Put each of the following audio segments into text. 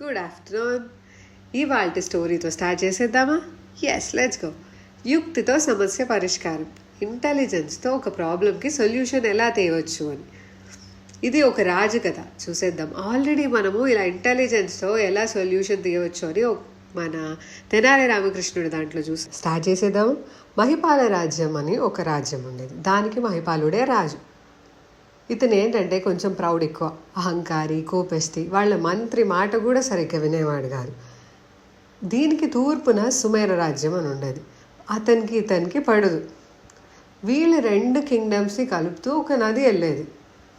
Good afternoon. ఇవాల్టి స్టోరీతో start చేసేద్దామా? Yes, let's go. యుక్తితో సమస్య పరిష్కారం. ఇంటెలిజెన్స్తో ఒక ప్రాబ్లంకి సొల్యూషన్ ఎలా తేవచ్చు అని. ఇది ఒక రాజు కథ. చూసేద్దాం. ఆల్రెడీ మనము ఇలా ఇంటెలిజెన్స్తో ఎలా సొల్యూషన్ తీయవచ్చు అని మన తెనాలి రామకృష్ణుడు దాంట్లో చూసి స్టార్ట్ చేసేద్దాము. మహిపాల రాజ్యం అని ఒక రాజ్యం ఉండేది. దానికి మహిపాలుడే రాజు. ఇతను ఏంటంటే కొంచెం ప్రౌడ్ ఎక్కువ, అహంకారి, కోపెస్తి. వాళ్ళ మంత్రి మాట కూడా సరిగ్గా వినేవాడు కాదు. దీనికి తూర్పున సుమేర రాజ్యం అని ఉండేది. ఇతనికి పడదు. వీళ్ళు రెండు కింగ్డమ్స్ని కలుపుతూ ఒక నది వెళ్ళేది.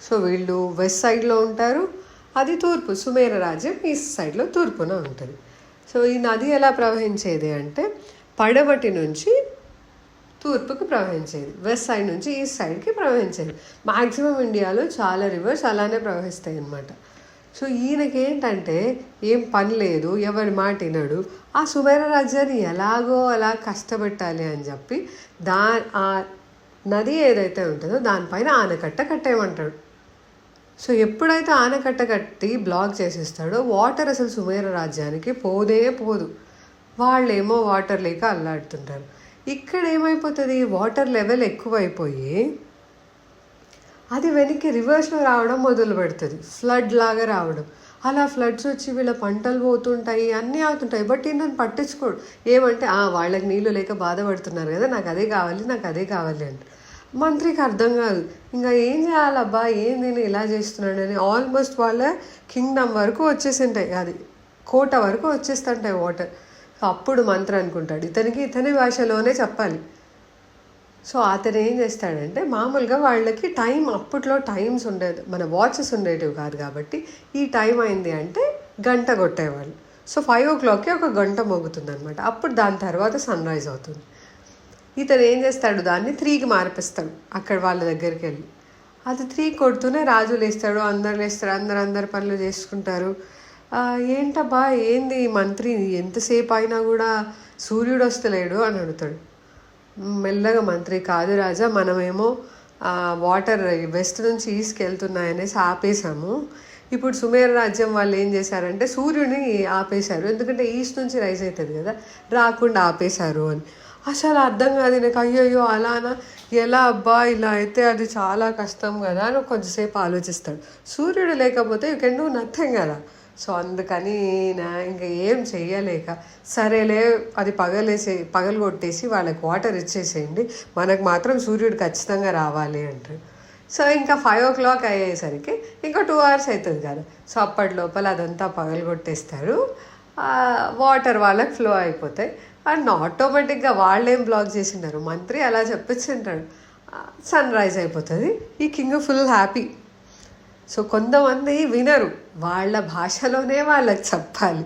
సో వీళ్ళు వెస్ట్ సైడ్లో ఉంటారు, అది తూర్పు. సుమేర రాజ్యం ఈస్ట్ సైడ్లో తూర్పున ఉంటుంది. సో ఈ నది ఎలా ప్రవహించేది అంటే పడమటి నుంచి తూర్పుకి ప్రవహించేది, వెస్ట్ సైడ్ నుంచి ఈస్ట్ సైడ్కి ప్రవహించేది. మ్యాక్సిమం ఇండియాలో చాలా రివర్స్ అలానే ప్రవహిస్తాయి అన్నమాట. సో ఈయనకి ఏంటంటే ఏం పని లేదు, ఎవరి మాట వినడు. ఆ సుమేర రాజ్యాన్ని ఎలాగో అలా కష్టపెట్టాలి అని చెప్పి ఆ నది ఏదైతే ఉంటుందో దానిపైన ఆనకట్ట కట్టేయమంటాడు. సో ఎప్పుడైతే ఆనకట్ట కట్టి బ్లాక్ చేసేస్తాడో వాటర్ అసలు సుమేర రాజ్యానికి పోదు. వాళ్ళేమో వాటర్ లేక అల్లాడుతుంటారు. ఇక్కడ ఏమైపోతుంది, వాటర్ లెవెల్ ఎక్కువైపోయి అది వెనక్కి రివర్స్లో రావడం మొదలు పెడుతుంది, ఫ్లడ్ లాగా రావడం. అలా ఫ్లడ్స్ వచ్చి వీళ్ళ పంటలు పోతుంటాయి, అన్నీ అవుతుంటాయి. బట్ ఈయన పట్టించుకోడు. ఏమంటే వాళ్ళకి నీళ్ళు లేక బాధపడుతున్నారు కదా, నాకు అదే కావాలి అంటే మంత్రికి అర్థం కాదు. ఇంకా ఏం చేయాలబ్బా, ఏంది నేను ఇలా చేస్తున్నాడని. ఆల్మోస్ట్ వాళ్ళ కింగ్డమ్ వరకు వచ్చేసింటాయి, అది కోట వరకు వచ్చేస్తుంటాయి వాటర్. సో అప్పుడు మంత్రి అనుకుంటాడు ఇతని భాషలోనే చెప్పాలి. సో అతను ఏం చేస్తాడంటే మామూలుగా వాళ్ళకి టైం, అప్పట్లో టైమ్స్ ఉండేది, మన వాచెస్ ఉండేటివి కాదు కాబట్టి ఈ టైం అయింది అంటే గంట కొట్టేవాళ్ళు. సో 5 o'clockకి ఒక గంట మోగుతుంది అనమాట. అప్పుడు దాని తర్వాత సన్ రైజ్ అవుతుంది. ఇతను ఏం చేస్తాడు, దాన్ని 3కి మార్పిస్తాడు అక్కడ వాళ్ళ దగ్గరికి వెళ్ళి. అది 3 కొడుతూనే రాజు లేస్తాడు, అందరు లేస్తారు, అందరు పనులు చేసుకుంటారు. ఏంటబ్బా ఏంది మంత్రి ఎంతసేపు అయినా కూడా సూర్యుడు వస్తలేడు అని అడుగుతాడు. మెల్లగా మంత్రి, కాదు రాజా, మనమేమో వాటర్ వెస్ట్ నుంచి ఈస్ట్కి వెళ్తున్నాయనేసి ఆపేశాము. ఇప్పుడు సుమేర రాజ్యం వాళ్ళు ఏం చేశారంటే సూర్యుడిని ఆపేశారు, ఎందుకంటే ఈస్ట్ నుంచి రైజ్ అవుతుంది కదా, రాకుండా ఆపేశారు అని. అసలు అర్థం కాదు నాకు. అయ్యో అలానా, ఎలా అబ్బా, ఇలా అయితే అది చాలా కష్టం కదా అని కొంచెంసేపు ఆలోచిస్తాడు. సూర్యుడు లేకపోతే యూ కెన్ డూ నథింగ్ కదా. సో అందుకని ఇంకా ఏం చెయ్యలేక, సరేలే అది పగలు కొట్టేసి వాళ్ళకి వాటర్ ఇచ్చేసేయండి, మనకు మాత్రం సూర్యుడు ఖచ్చితంగా రావాలి అంటారు. సో ఇంకా 5 o'clock అయ్యేసరికి ఇంకా 2 hours అవుతుంది కదా. సో అప్పటి లోపల అదంతా పగలు కొట్టేస్తారు, వాటర్ వాళ్ళకి ఫ్లో అయిపోతాయి. అండ్ ఆటోమేటిక్గా వాళ్ళేం బ్లాక్ చేసింటారు, మంత్రి అలా చెప్పించుంటాడు, సన్ రైజ్ అయిపోతుంది. ఈ కింగ్ ఫుల్ హ్యాపీ. సో కొంతమంది వినరు, వాళ్ళ భాషలోనే వాళ్ళకి చెప్పాలి.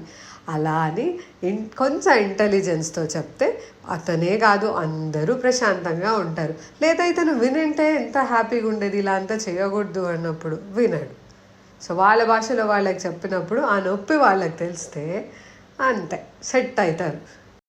అలా అని కొంచెం ఇంటెలిజెన్స్తో చెప్తే అతనే కాదు అందరూ ప్రశాంతంగా ఉంటారు. లేదా ఇతను వినంటే ఎంత హ్యాపీగా ఉండేది, ఇలా అంతా చేయకూడదు అన్నప్పుడు వినడు. సో వాళ్ళ భాషలో వాళ్ళకి చెప్పినప్పుడు ఆ నొప్పి వాళ్ళకి తెలిస్తే అంతే సెట్ అవుతారు.